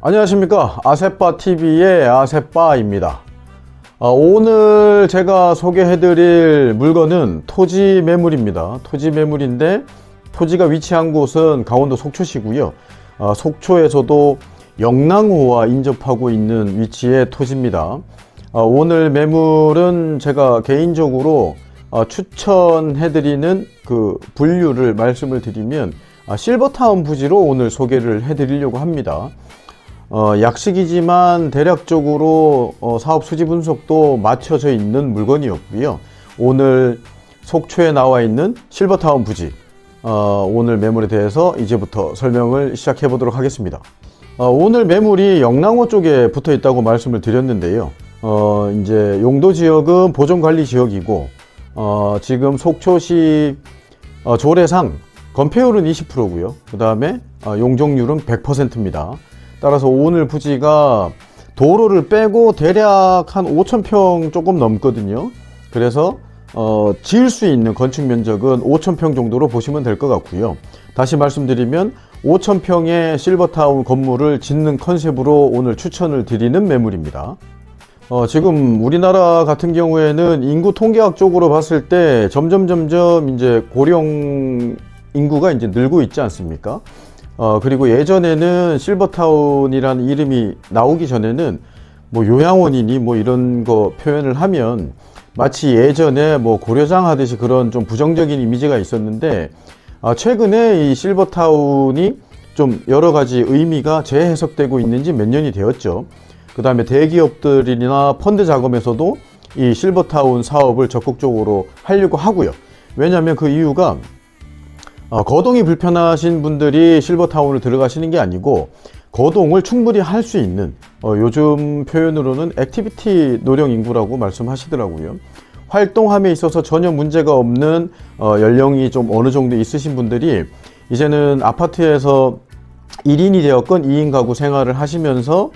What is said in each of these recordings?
안녕하십니까. 아셋바TV의 아셋바입니다. 오늘 제가 소개해드릴 물건은 토지 매물입니다. 토지 매물인데 토지가 위치한 곳은 강원도 속초시고요. 속초에서도 영랑호와 인접하고 있는 위치의 토지입니다. 오늘 매물은 제가 개인적으로 추천해드리는 그 분류를 말씀을 드리면 실버타운 부지로 오늘 소개를 해드리려고 합니다. 약식이지만 대략적으로 사업 수지 분석도 맞춰져 있는 물건이었고요. 오늘 속초에 나와 있는 실버타운 부지, 오늘 매물에 대해서 이제부터 설명을 시작해 보도록 하겠습니다. 오늘 매물이 영랑호 쪽에 붙어 있다고 말씀을 드렸는데요. 이제 용도 지역은 보존관리 지역이고, 지금 속초시 조례상 건폐율은 20%고요. 그 다음에 용적률은 100%입니다. 따라서 오늘 부지가 도로를 빼고 대략 한 5,000평 조금 넘거든요. 그래서 지을 수 있는 건축 면적은 5,000평 정도로 보시면 될 것 같고요. 다시 말씀드리면 5,000평의 실버타운 건물을 짓는 컨셉으로 오늘 추천을 드리는 매물입니다. 지금 우리나라 같은 경우에는 인구 통계학 쪽으로 봤을 때 점점 이제 고령 인구가 이제 늘고 있지 않습니까? 그리고 예전에는 실버타운이라는 이름이 나오기 전에는 뭐 요양원이니 뭐 이런 거 표현을 하면 마치 예전에 뭐 고려장 하듯이 그런 좀 부정적인 이미지가 있었는데, 최근에 이 실버타운이 좀 여러 가지 의미가 재해석되고 있는지 몇 년이 되었죠. 그 다음에 대기업들이나 펀드 자금에서도 이 실버타운 사업을 적극적으로 하려고 하고요. 왜냐하면 그 이유가 거동이 불편하신 분들이 실버타운을 들어가시는 게 아니고 거동을 충분히 할 수 있는, 요즘 표현으로는 액티비티 노령 인구라고 말씀하시더라고요. 활동함에 있어서 전혀 문제가 없는 연령이 좀 어느 정도 있으신 분들이 이제는 아파트에서 1인이 되었건 2인 가구 생활을 하시면서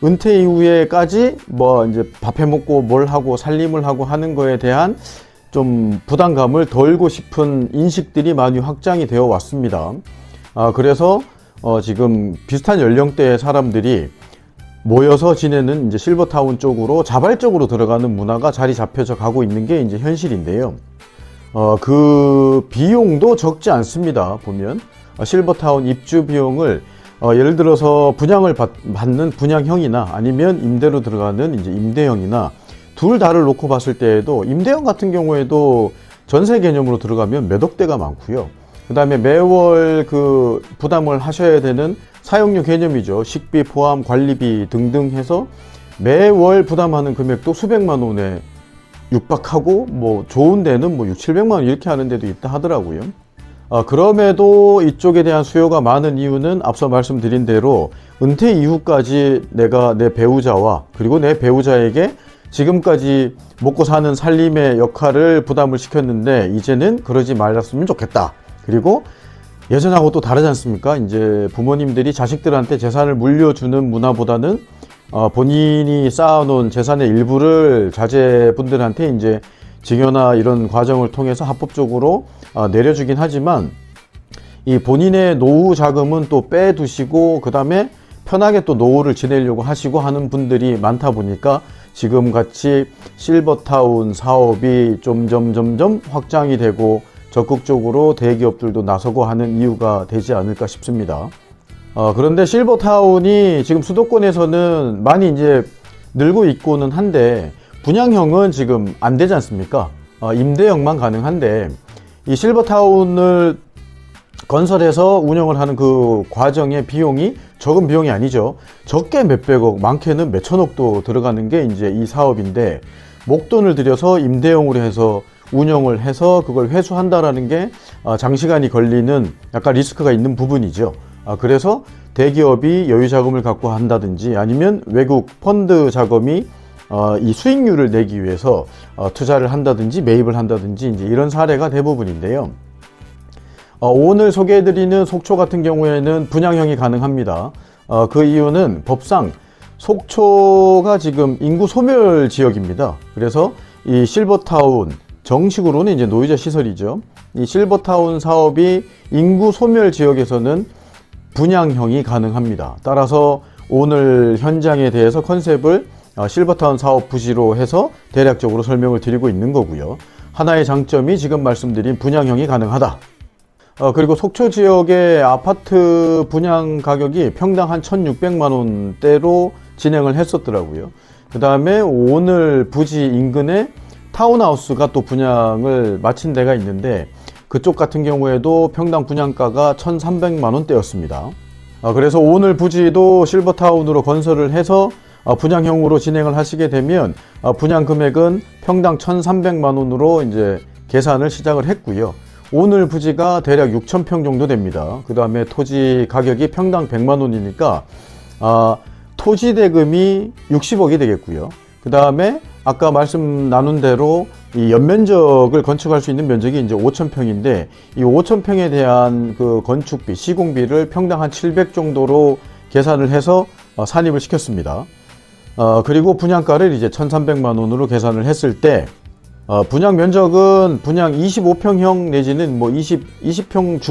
은퇴 이후에까지 뭐 이제 밥해 먹고 뭘 하고 살림을 하고 하는 거에 대한 좀 부담감을 덜고 싶은 인식들이 많이 확장이 되어 왔습니다. 그래서 지금 비슷한 연령대의 사람들이 모여서 지내는 이제 실버타운 쪽으로 자발적으로 들어가는 문화가 자리 잡혀져 가고 있는 게 이제 현실인데요. 그 비용도 적지 않습니다. 보면 실버타운 입주 비용을 예를 들어서 분양을 받는 분양형이나 아니면 임대로 들어가는 이제 임대형이나 둘 다를 놓고 봤을 때에도 임대형 같은 경우에도 전세 개념으로 들어가면 몇 억대가 많고요. 그 다음에 매월 그 부담을 하셔야 되는 사용료 개념이죠. 식비 포함 관리비 등등 해서 매월 부담하는 금액도 수백만 원에 육박하고, 뭐 좋은 데는 뭐 600~700만 원 이렇게 하는 데도 있다 하더라고요. 그럼에도 이쪽에 대한 수요가 많은 이유는 앞서 말씀드린 대로 은퇴 이후까지 내가 내 배우자와 그리고 내 배우자에게 지금까지 먹고 사는 살림의 역할을 부담을 시켰는데 이제는 그러지 말았으면 좋겠다. 그리고 예전하고 또 다르지 않습니까? 이제 부모님들이 자식들한테 재산을 물려주는 문화보다는 본인이 쌓아놓은 재산의 일부를 자제분들한테 이제 증여나 이런 과정을 통해서 합법적으로 내려주긴 하지만 이 본인의 노후 자금은 또 빼두시고 그 다음에 편하게 또 노후를 지내려고 하시고 하는 분들이 많다 보니까 지금 같이 실버타운 사업이 점점 확장이 되고 적극적으로 대기업들도 나서고 하는 이유가 되지 않을까 싶습니다. 그런데 실버타운이 지금 수도권에서는 많이 이제 늘고 있고는 한데 분양형은 지금 안 되지 않습니까? 임대형만 가능한데 이 실버타운을 건설해서 운영을 하는 그 과정의 비용이 적은 비용이 아니죠. 적게 몇백억, 많게는 몇천억도 들어가는 게 이제 이 사업인데 목돈을 들여서 임대형으로 해서 운영을 해서 그걸 회수한다라는 게 장시간이 걸리는 약간 리스크가 있는 부분이죠. 그래서 대기업이 여유 자금을 갖고 한다든지 아니면 외국 펀드 자금이 이 수익률을 내기 위해서 투자를 한다든지 매입을 한다든지 이제 이런 사례가 대부분인데요. 오늘 소개해드리는 속초 같은 경우에는 분양형이 가능합니다. 그 이유는 법상 속초가 지금 인구 소멸 지역입니다. 그래서 이 실버타운, 정식으로는 이제 노후자 시설이죠. 이 실버타운 사업이 인구 소멸 지역에서는 분양형이 가능합니다. 따라서 오늘 현장에 대해서 컨셉을 실버타운 사업 부지로 해서 대략적으로 설명을 드리고 있는 거고요. 하나의 장점이 지금 말씀드린 분양형이 가능하다. 그리고 속초 지역의 아파트 분양 가격이 평당 한 1,600만 원대로 진행을 했었더라고요. 그 다음에 오늘 부지 인근에 타운하우스가 또 분양을 마친 데가 있는데 그쪽 같은 경우에도 평당 분양가가 1,300만 원대였습니다. 그래서 오늘 부지도 실버타운으로 건설을 해서 분양형으로 진행을 하시게 되면 분양 금액은 평당 1,300만 원으로 이제 계산을 시작을 했고요. 오늘 부지가 대략 6,000평 정도 됩니다. 그 다음에 토지 가격이 평당 100만 원이니까 토지 대금이 60억이 되겠고요. 그 다음에 아까 말씀 나눈 대로 이 연면적을 건축할 수 있는 면적이 이제 5,000평인데 이 5,000평에 대한 그 건축비, 시공비를 평당 한 700 정도로 계산을 해서 산입을 시켰습니다. 그리고 분양가를 이제 1,300만 원으로 계산을 했을 때 분양 면적은 분양 25평형 내지는 뭐 20평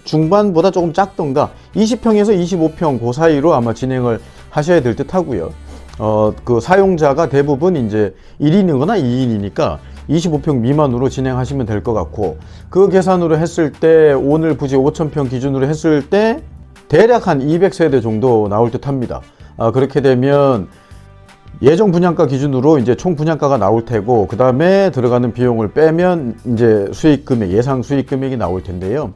중반보다 조금 작던가 20평에서 25평 그 사이로 아마 진행을 하셔야 될 듯 하고요. 그 사용자가 대부분 이제 1인이거나 2인이니까 25평 미만으로 진행하시면 될 것 같고, 그 계산으로 했을 때 오늘 부지 5,000평 기준으로 했을 때 대략 한 200세대 정도 나올 듯 합니다. 그렇게 되면 예정 분양가 기준으로 이제 총 분양가가 나올 테고, 그 다음에 들어가는 비용을 빼면 이제 수익 금액, 예상 수익 금액이 나올 텐데요.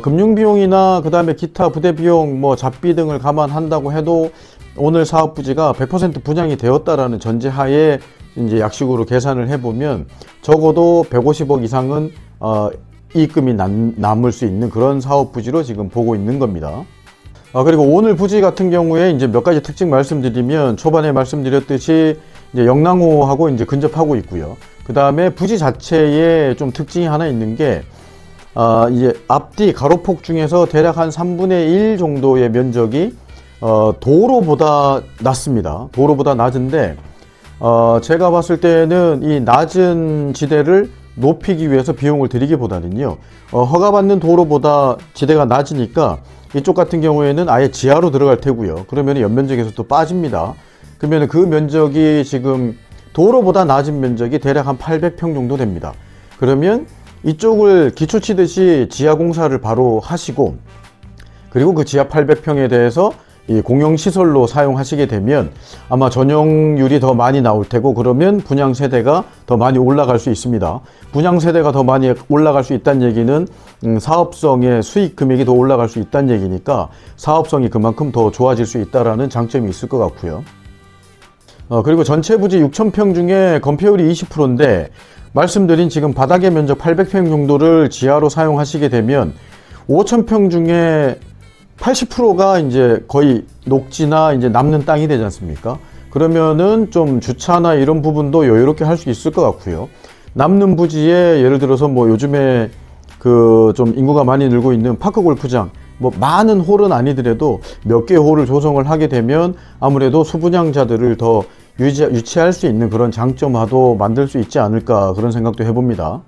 금융 비용이나 그 다음에 기타 부대 비용, 뭐 잡비 등을 감안한다고 해도 오늘 사업 부지가 100% 분양이 되었다라는 전제하에 이제 약식으로 계산을 해보면 적어도 150억 이상은 이익금이 남을 수 있는 그런 사업 부지로 지금 보고 있는 겁니다. 그리고 오늘 부지 같은 경우에 이제 몇 가지 특징 말씀드리면, 초반에 말씀드렸듯이 이제 영랑호하고 이제 근접하고 있고요. 그 다음에 부지 자체에 좀 특징이 하나 있는 게, 이제 앞뒤 가로폭 중에서 대략 한 3분의 1 정도의 면적이 도로보다 낮습니다. 도로보다 낮은데, 제가 봤을 때는 이 낮은 지대를 높이기 위해서 비용을 들이기보다는요, 허가받는 도로보다 지대가 낮으니까 이쪽 같은 경우에는 아예 지하로 들어갈 테고요. 그러면 연면적에서 또 빠집니다. 그러면 그 면적이 지금 도로보다 낮은 면적이 대략 한 800평 정도 됩니다. 그러면 이쪽을 기초 치듯이 지하 공사를 바로 하시고, 그리고 그 지하 800평에 대해서 이 공용시설로 사용하시게 되면 아마 전용률이 더 많이 나올 테고, 그러면 분양 세대가 더 많이 올라갈 수 있습니다. 분양 세대가 더 많이 올라갈 수 있다는 얘기는 사업성의 수익 금액이 더 올라갈 수 있다는 얘기니까 사업성이 그만큼 더 좋아질 수 있다는 장점이 있을 것 같고요. 그리고 전체 부지 6,000평 중에 건폐율이 20%인데 말씀드린 지금 바닥의 면적 800평 정도를 지하로 사용하시게 되면 5,000평 중에 80%가 이제 거의 녹지나 이제 남는 땅이 되지 않습니까? 그러면은 좀 주차나 이런 부분도 여유롭게 할 수 있을 것 같고요. 남는 부지에 예를 들어서 뭐 요즘에 그 좀 인구가 많이 늘고 있는 파크 골프장, 뭐 많은 홀은 아니더라도 몇 개의 홀을 조성을 하게 되면 아무래도 수분양자들을 더 유치할 수 있는 그런 장점화도 만들 수 있지 않을까, 그런 생각도 해봅니다.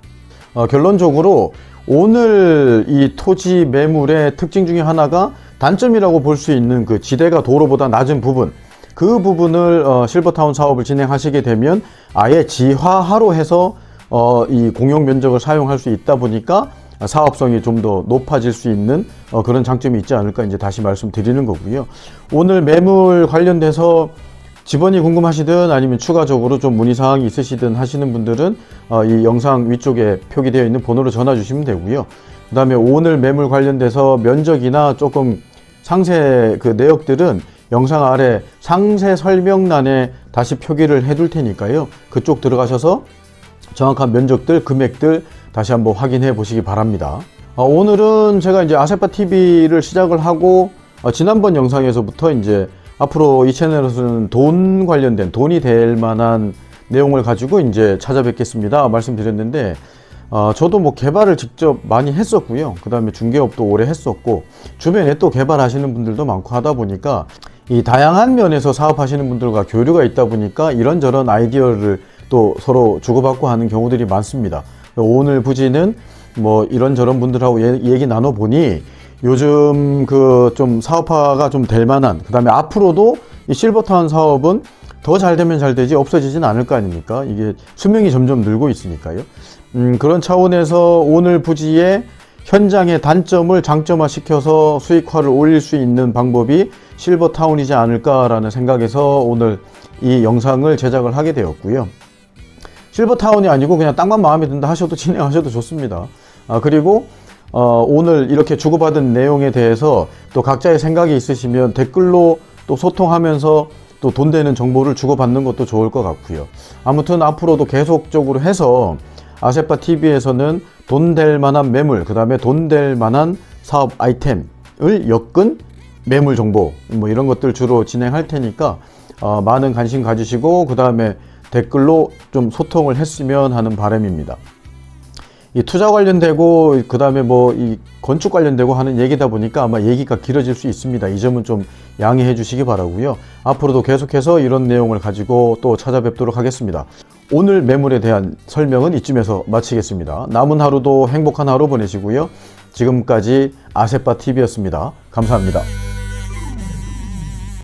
결론적으로 오늘 이 토지 매물의 특징 중에 하나가 단점이라고 볼 수 있는 그 지대가 도로보다 낮은 부분, 그 부분을 실버타운 사업을 진행하시게 되면 아예 지하화로 해서 이 공용 면적을 사용할 수 있다 보니까 사업성이 좀 더 높아질 수 있는 그런 장점이 있지 않을까 이제 다시 말씀드리는 거고요. 오늘 매물 관련돼서 집원이 궁금하시든 아니면 추가적으로 좀 문의사항이 있으시든 하시는 분들은 이 영상 위쪽에 표기되어 있는 번호로 전화 주시면 되고요. 그 다음에 오늘 매물 관련돼서 면적이나 조금 상세 그 내역들은 영상 아래 상세 설명란에 다시 표기를 해둘 테니까요. 그쪽 들어가셔서 정확한 면적들, 금액들 다시 한번 확인해 보시기 바랍니다. 오늘은 제가 이제 아세파 TV를 시작을 하고 지난번 영상에서부터 이제 앞으로 이 채널에서는 돈 관련된, 돈이 될 만한 내용을 가지고 이제 찾아뵙겠습니다 말씀드렸는데, 저도 뭐 개발을 직접 많이 했었고요. 그 다음에 중개업도 오래 했었고, 주변에 또 개발하시는 분들도 많고 하다 보니까 이 다양한 면에서 사업하시는 분들과 교류가 있다 보니까 이런저런 아이디어를 또 서로 주고받고 하는 경우들이 많습니다. 오늘 부지는 뭐 이런저런 분들하고 얘기 나눠보니 요즘 그 좀 사업화가 좀 될 만한, 그 다음에 앞으로도 이 실버타운 사업은 더 잘 되면 잘 되지 없어지진 않을 거 아닙니까? 이게 수명이 점점 늘고 있으니까요. 그런 차원에서 오늘 부지의 현장의 단점을 장점화 시켜서 수익화를 올릴 수 있는 방법이 실버타운이지 않을까라는 생각에서 오늘 이 영상을 제작을 하게 되었고요. 실버타운이 아니고 그냥 땅만 마음에 든다 하셔도 진행하셔도 좋습니다. 그리고 오늘 이렇게 주고받은 내용에 대해서 또 각자의 생각이 있으시면 댓글로 또 소통하면서 또 돈 되는 정보를 주고받는 것도 좋을 것 같고요. 아무튼 앞으로도 계속적으로 해서 아세파 TV에서는 돈 될 만한 매물, 그 다음에 돈 될 만한 사업 아이템을 엮은 매물 정보, 뭐 이런 것들 주로 진행할 테니까 많은 관심 가지시고 그 다음에 댓글로 좀 소통을 했으면 하는 바람입니다. 이 투자 관련되고 그 다음에 뭐 이 건축 관련되고 하는 얘기다 보니까 아마 얘기가 길어질 수 있습니다. 이 점은 좀 양해해 주시기 바라고요. 앞으로도 계속해서 이런 내용을 가지고 또 찾아뵙도록 하겠습니다. 오늘 매물에 대한 설명은 이쯤에서 마치겠습니다. 남은 하루도 행복한 하루 보내시고요. 지금까지 아세파 TV였습니다. 감사합니다.